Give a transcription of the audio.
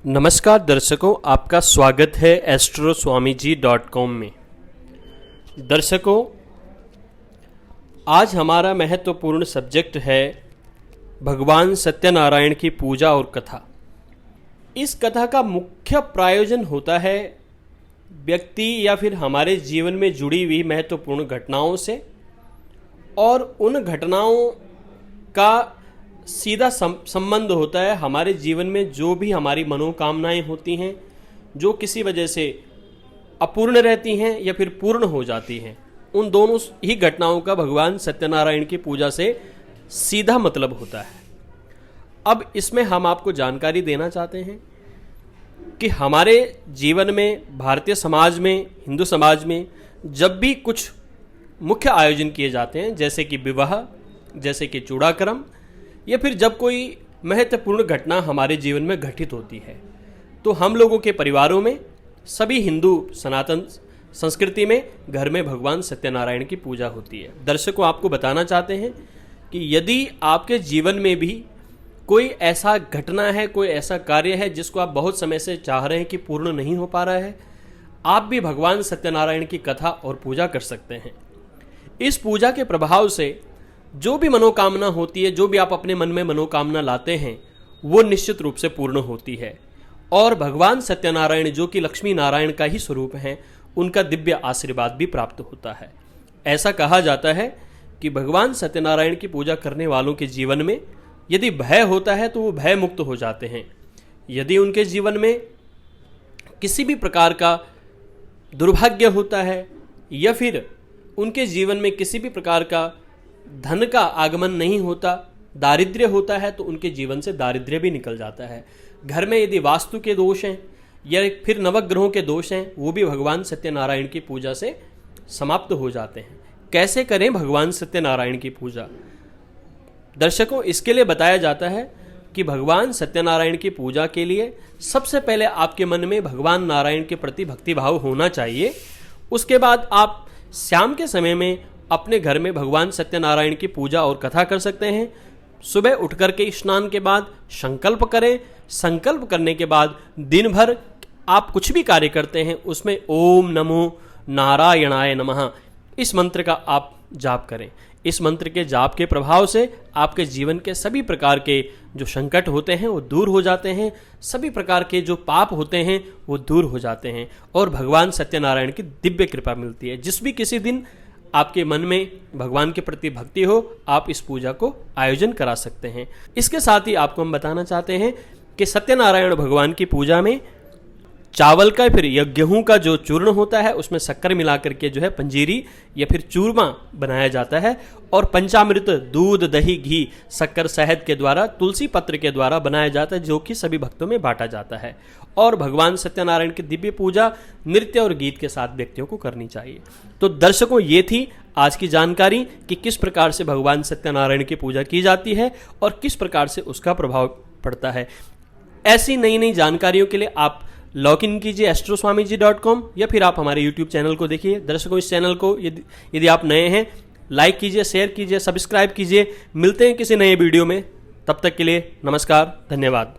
नमस्कार दर्शकों, आपका स्वागत है astroswamiji.com में। दर्शकों, आज हमारा महत्वपूर्ण सब्जेक्ट है भगवान सत्यनारायण की पूजा और कथा। इस कथा का मुख्य प्रायोजन होता है व्यक्ति या फिर हमारे जीवन में जुड़ी हुई महत्वपूर्ण घटनाओं से, और उन घटनाओं का सीधा संबंध होता है हमारे जीवन में जो भी हमारी मनोकामनाएं होती हैं, जो किसी वजह से अपूर्ण रहती हैं या फिर पूर्ण हो जाती हैं। उन दोनों ही घटनाओं का भगवान सत्यनारायण की पूजा से सीधा मतलब होता है। अब इसमें हम आपको जानकारी देना चाहते हैं कि हमारे जीवन में, भारतीय समाज में, हिंदू समाज में जब भी कुछ मुख्य आयोजन किए जाते हैं, जैसे कि विवाह, जैसे कि चूड़ाक्रम, या फिर जब कोई महत्वपूर्ण घटना हमारे जीवन में घटित होती है, तो हम लोगों के परिवारों में, सभी हिंदू सनातन संस्कृति में घर में भगवान सत्यनारायण की पूजा होती है। दर्शकों, आपको बताना चाहते हैं कि यदि आपके जीवन में भी कोई ऐसा घटना है, कोई ऐसा कार्य है जिसको आप बहुत समय से चाह रहे हैं कि पूर्ण नहीं हो पा रहा है, आप भी भगवान सत्यनारायण की कथा और पूजा कर सकते हैं। इस पूजा के प्रभाव से जो भी मनोकामना होती है, जो भी आप अपने मन में मनोकामना लाते हैं, वो निश्चित रूप से पूर्ण होती है। और भगवान सत्यनारायण, जो कि लक्ष्मी नारायण का ही स्वरूप हैं, उनका दिव्य आशीर्वाद भी प्राप्त होता है। ऐसा कहा जाता है कि भगवान सत्यनारायण की पूजा करने वालों के जीवन में यदि भय होता है तो वो भय मुक्त हो जाते हैं। यदि उनके जीवन में किसी भी प्रकार का दुर्भाग्य होता है या फिर उनके जीवन में किसी भी प्रकार का धन का आगमन नहीं होता, दारिद्र्य होता है, तो उनके जीवन से दारिद्र्य भी निकल जाता है। घर में यदि वास्तु के दोष हैं या फिर नवग्रहों के दोष हैं, वो भी भगवान सत्यनारायण की पूजा से समाप्त हो जाते हैं। कैसे करें भगवान सत्यनारायण की पूजा? दर्शकों, इसके लिए बताया जाता है कि भगवान सत्यनारायण की पूजा के लिए सबसे पहले आपके मन में भगवान नारायण के प्रति भक्तिभाव होना चाहिए। उसके बाद आप शाम के समय में अपने घर में भगवान सत्यनारायण की पूजा और कथा कर सकते हैं। सुबह उठ करके स्नान के बाद संकल्प करें। संकल्प करने के बाद दिन भर आप कुछ भी कार्य करते हैं, उसमें ओम नमो नारायणाय नमः इस मंत्र का आप जाप करें। इस मंत्र के जाप के प्रभाव से आपके जीवन के सभी प्रकार के जो संकट होते हैं वो दूर हो जाते हैं, सभी प्रकार के जो पाप होते हैं वो दूर हो जाते हैं, और भगवान सत्यनारायण की दिव्य कृपा मिलती है। जिस भी किसी दिन आपके मन में भगवान के प्रति भक्ति हो, आप इस पूजा को आयोजन करा सकते हैं। इसके साथ ही आपको हम बताना चाहते हैं कि सत्यनारायण भगवान की पूजा में चावल का फिर या गेहूं का जो चूर्ण होता है, उसमें शक्कर मिला करके जो है पंजीरी या फिर चूरमा बनाया जाता है, और पंचामृत दूध, दही, घी, शक्कर, शहद के द्वारा, तुलसी पत्र के द्वारा बनाया जाता है, जो कि सभी भक्तों में बांटा जाता है। और भगवान सत्यनारायण की दिव्य पूजा नृत्य और गीत के साथ व्यक्तियों को करनी चाहिए। तो दर्शकों, ये थी आज की जानकारी कि किस प्रकार से भगवान सत्यनारायण की पूजा की जाती है और किस प्रकार से उसका प्रभाव पड़ता है। ऐसी नई नई जानकारियों के लिए आप लॉग इन कीजिए astroswamiji.com, या फिर आप हमारे YouTube चैनल को देखिए। दर्शकों, इस चैनल को यदि आप नए हैं, लाइक कीजिए, शेयर कीजिए, सब्सक्राइब कीजिए। मिलते हैं किसी नए वीडियो में। तब तक के लिए नमस्कार, धन्यवाद।